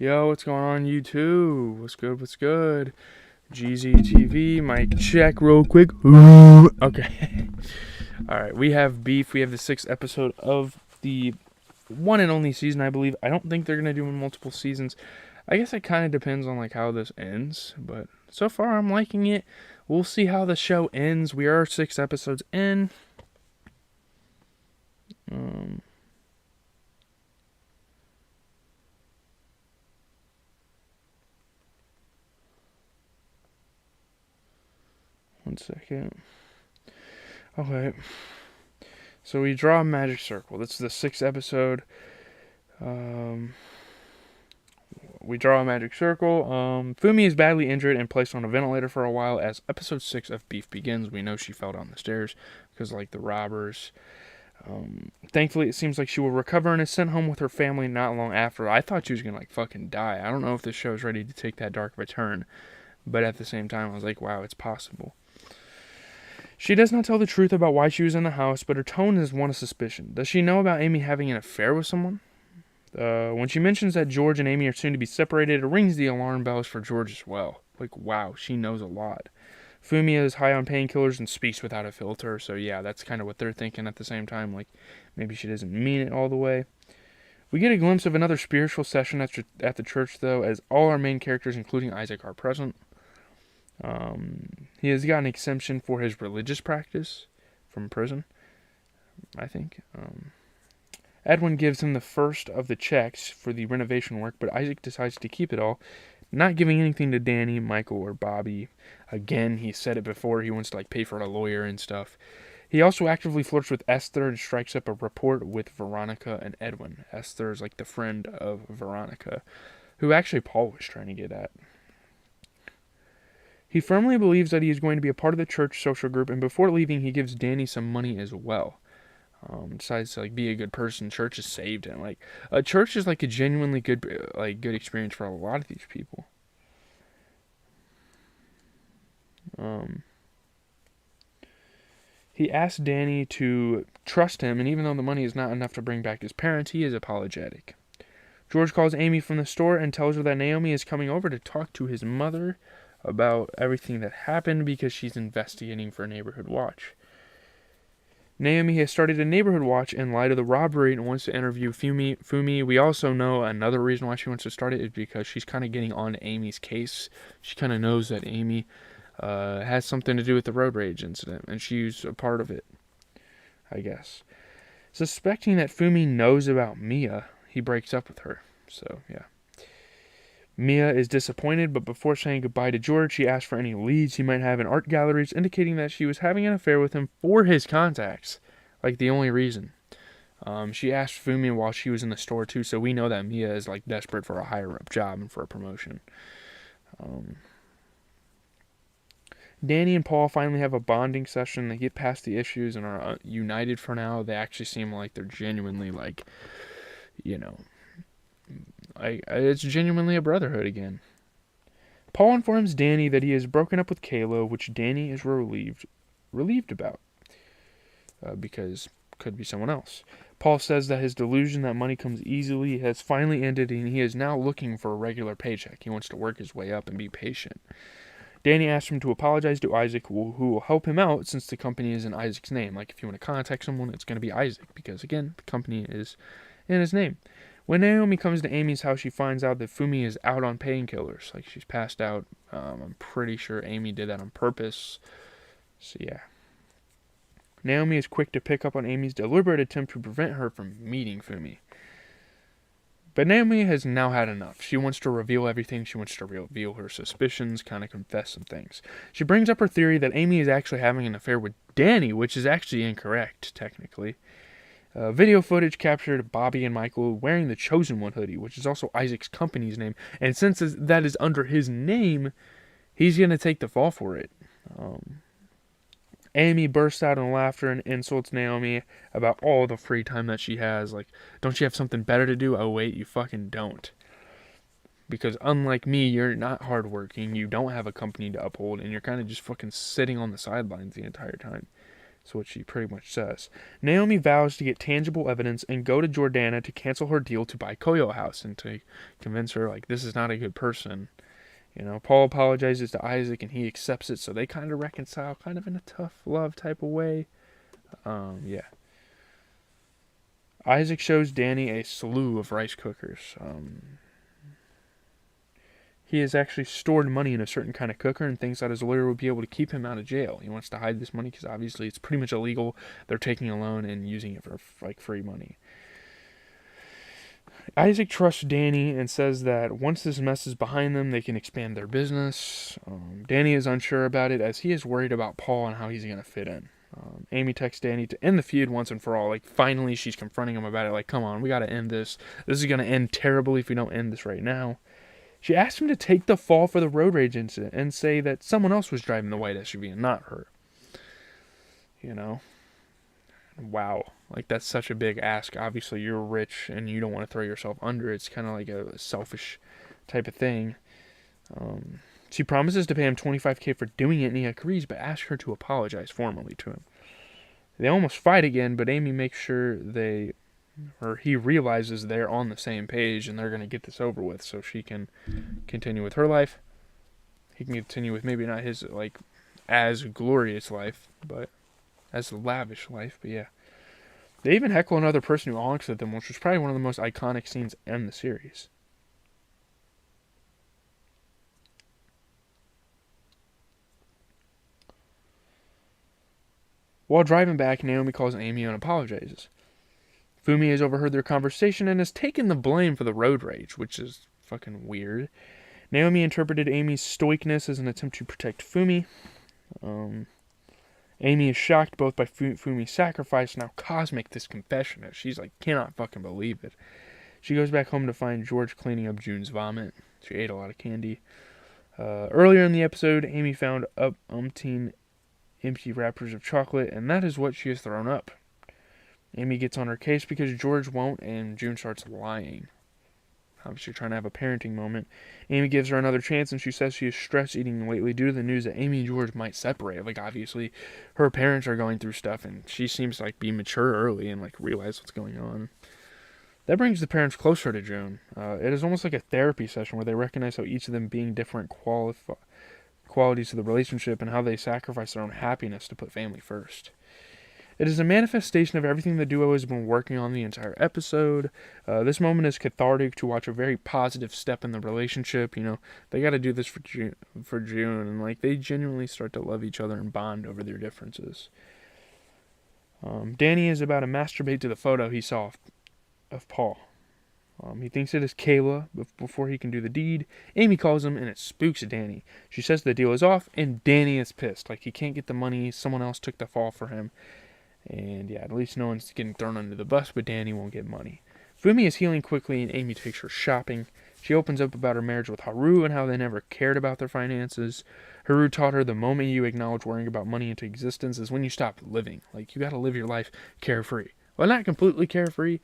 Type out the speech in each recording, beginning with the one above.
Yo, what's going on YouTube? What's good, what's good? GZTV, mic check real quick. Okay. Alright, we have beef. We have the 6th episode of the one and only season, I believe. I don't think they're going to do multiple seasons. I guess it kind of depends on like how this ends, but so far I'm liking it. We'll see how the show ends. We are 6 episodes in. One second. Okay. So we draw a magic circle. This is the 6th episode. We draw a magic circle. Fumi is badly injured and placed on a ventilator for a while. As episode 6 of Beef begins, we know she fell down the stairs because, like, the robbers. Thankfully, it seems like she will recover and is sent home with her family not long after. I thought she was gonna, like, fucking die. I don't know if this show is ready to take that dark of a turn, but at the same time, I was like, wow, it's possible. She does not tell the truth about why she was in the house, but her tone is one of suspicion. Does she know about Amy having an affair with someone? When she mentions that George and Amy are soon to be separated, it rings the alarm bells for George as well. Like, wow, she knows a lot. Fumi is high on painkillers and speaks without a filter, so yeah, that's kind of what they're thinking at the same time. Like, maybe she doesn't mean it all the way. We get a glimpse of another spiritual session at the church, though, as all our main characters, including Isaac, are present. He has got an exemption for his religious practice from prison, I think. Edwin gives him the first of the checks for the renovation work, but Isaac decides to keep it all, not giving anything to Danny, Michael, or Bobby. Again, he said it before, he wants to like pay for a lawyer and stuff. He also actively flirts with Esther and strikes up a rapport with Veronica and Edwin. Esther is like the friend of Veronica, who actually Paul was trying to get at. He firmly believes that he is going to be a part of the church social group, and before leaving, he gives Danny some money as well. Decides to like be a good person. Church has saved him. Like, a church is like a genuinely good experience for a lot of these people. He asks Danny to trust him, and even though the money is not enough to bring back his parents, he is apologetic. George calls Amy from the store and tells her that Naomi is coming over to talk to his mother about everything that happened because she's investigating for a neighborhood watch. Naomi has started a neighborhood watch in light of the robbery and wants to interview Fumi. We also know another reason why she wants to start it is because she's kind of getting on Amy's case. She kind of knows that Amy has something to do with the road rage incident, and she's a part of it, I guess. Suspecting that Fumi knows about Mia, he breaks up with her. So, yeah. Mia is disappointed, but before saying goodbye to George, she asks for any leads he might have in art galleries, indicating that she was having an affair with him for his contacts. Like, the only reason. She asked Fumi while she was in the store, too, so we know that Mia is, like, desperate for a higher-up job and for a promotion. Danny and Paul finally have a bonding session. They get past the issues and are united for now. They actually seem like they're genuinely, like, you know... it's genuinely a brotherhood again. Paul informs Danny that he has broken up with Kayla, which Danny is relieved about, because could be someone else. Paul says that his delusion that money comes easily has finally ended, and he is now looking for a regular paycheck. He wants to work his way up and be patient. Danny asks him to apologize to Isaac, who will help him out since the company is in Isaac's name. Like, if you want to contact someone, it's going to be Isaac, because, again, the company is in his name. When Naomi comes to Amy's house, she finds out that Fumi is out on painkillers. Like, she's passed out. I'm pretty sure Amy did that on purpose. So, yeah. Naomi is quick to pick up on Amy's deliberate attempt to prevent her from meeting Fumi. But Naomi has now had enough. She wants to reveal everything. She wants to reveal her suspicions, kind of confess some things. She brings up her theory that Amy is actually having an affair with Danny, which is actually incorrect, technically. Video footage captured Bobby and Michael wearing the Chosen One hoodie, which is also Isaac's company's name. And since that is under his name, he's going to take the fall for it. Amy bursts out in laughter and insults Naomi about all the free time that she has. Like, don't you have something better to do? Oh, wait, you fucking don't. Because unlike me, you're not hardworking, you don't have a company to uphold, and you're kind of just fucking sitting on the sidelines the entire time. That's what she pretty much says. Naomi vows to get tangible evidence and go to Jordana to cancel her deal to buy Koyo House and to convince her, like, this is not a good person. Paul apologizes to Isaac and he accepts it, so they kind of reconcile, kind of in a tough love type of way. Yeah. Isaac shows Danny a slew of rice cookers. He has actually stored money in a certain kind of cooker and thinks that his lawyer will be able to keep him out of jail. He wants to hide this money because obviously it's pretty much illegal. They're taking a loan and using it for like free money. Isaac trusts Danny and says that once this mess is behind them, they can expand their business. Danny is unsure about it as he is worried about Paul and how he's going to fit in. Amy texts Danny to end the feud once and for all. Like, finally, she's confronting him about it. Like, come on, we got to end this. This is going to end terribly if we don't end this right now. She asked him to take the fall for the road rage incident and say that someone else was driving the white SUV and not her. Wow. Like, that's such a big ask. Obviously, you're rich and you don't want to throw yourself under. It's kind of like a selfish type of thing. She promises to pay him $25,000 for doing it, and he agrees, but asks her to apologize formally to him. They almost fight again, but Amy makes sure he realizes they're on the same page and they're going to get this over with so she can continue with her life. He can continue with maybe not his, like, as glorious life, but as lavish life, but yeah. They even heckle another person who honks at them, which was probably one of the most iconic scenes in the series. While driving back, Naomi calls Amy and apologizes. Fumi has overheard their conversation and has taken the blame for the road rage, which is fucking weird. Naomi interpreted Amy's stoicness as an attempt to protect Fumi. Amy is shocked both by Fumi's sacrifice and how cosmic this confession is. She's like, cannot fucking believe it. She goes back home to find George cleaning up June's vomit. She ate a lot of candy. Earlier in the episode, Amy found umpteen empty wrappers of chocolate, and that is what she has thrown up. Amy gets on her case because George won't, and June starts lying. Obviously trying to have a parenting moment. Amy gives her another chance, and she says she is stress eating lately due to the news that Amy and George might separate. Like, obviously, her parents are going through stuff, and she seems to, like, be mature early and, like, realize what's going on. That brings the parents closer to June. It is almost like a therapy session where they recognize how each of them being different qualities to the relationship and how they sacrifice their own happiness to put family first. It is a manifestation of everything the duo has been working on the entire episode. This moment is cathartic to watch a very positive step in the relationship. They got to do this for June, and like they genuinely start to love each other and bond over their differences. Danny is about to masturbate to the photo he saw of Paul. He thinks it is Kayla before he can do the deed. Amy calls him, and it spooks Danny. She says the deal is off, and Danny is pissed. Like, he can't get the money. Someone else took the fall for him. And yeah, at least no one's getting thrown under the bus, but Danny won't get money. Fumi is healing quickly, and Amy takes her shopping. She opens up about her marriage with Haru and how they never cared about their finances. Haru taught her the moment you acknowledge worrying about money into existence is when you stop living. Like, you gotta live your life carefree. Well, not completely carefree,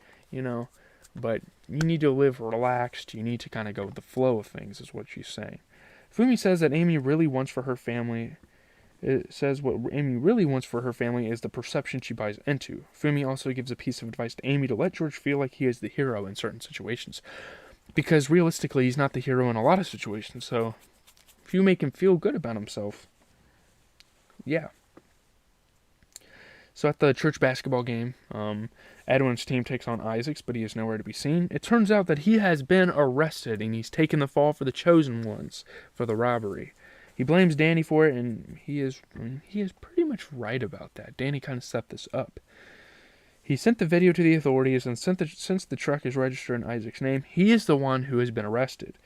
but you need to live relaxed. You need to kind of go with the flow of things, is what she's saying. Fumi says that Amy really wants for her family. It says what Amy really wants for her family is the perception she buys into. Fumi also gives a piece of advice to Amy to let George feel like he is the hero in certain situations. Because realistically, he's not the hero in a lot of situations. So, if you make him feel good about himself, yeah. So at the church basketball game, Edwin's team takes on Isaac's, but he is nowhere to be seen. It turns out that he has been arrested, and he's taken the fall for the chosen ones for the robbery. He blames Danny for it, and he is pretty much right about that. Danny kind of set this up. He sent the video to the authorities, and since the truck is registered in Isaac's name, he is the one who has been arrested.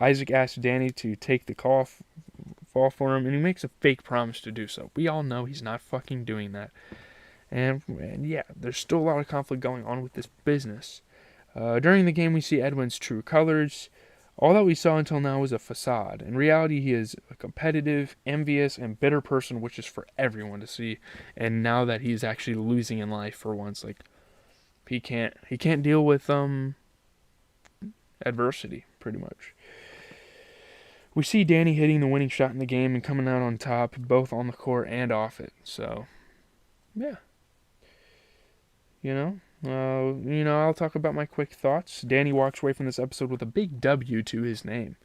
Isaac asks Danny to take the fall for him, and he makes a fake promise to do so. We all know he's not fucking doing that. And yeah, there's still a lot of conflict going on with this business. During the game, we see Edwin's true colors. All that we saw until now was a facade. In reality, he is a competitive, envious, and bitter person, which is for everyone to see. And now that he's actually losing in life for once, like he can't deal with adversity, pretty much. We see Danny hitting the winning shot in the game and coming out on top, both on the court and off it. So, yeah. I'll talk about my quick thoughts. Danny walks away from this episode with a big W to his name.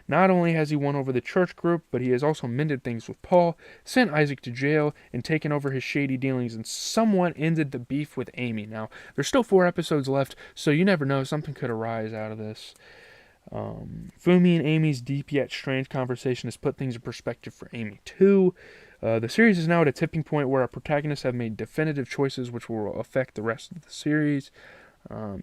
Not only has he won over the church group, but he has also mended things with Paul, sent Isaac to jail, and taken over his shady dealings, and somewhat ended the beef with Amy. Now, there's still 4 episodes left, so you never know. Something could arise out of this. Fumi and Amy's deep yet strange conversation has put things in perspective for Amy, too. The series is now at a tipping point where our protagonists have made definitive choices which will affect the rest of the series.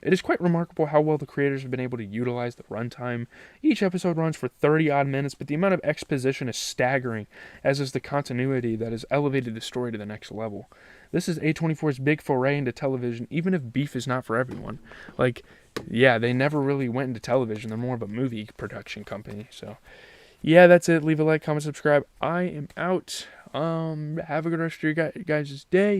It is quite remarkable how well the creators have been able to utilize the runtime. Each episode runs for 30-odd minutes, but the amount of exposition is staggering, as is the continuity that has elevated the story to the next level. This is A24's big foray into television, even if beef is not for everyone. They never really went into television. They're more of a movie production company. So, yeah, that's it. Leave a like, comment, subscribe. I am out. Have a good rest of your guys' day.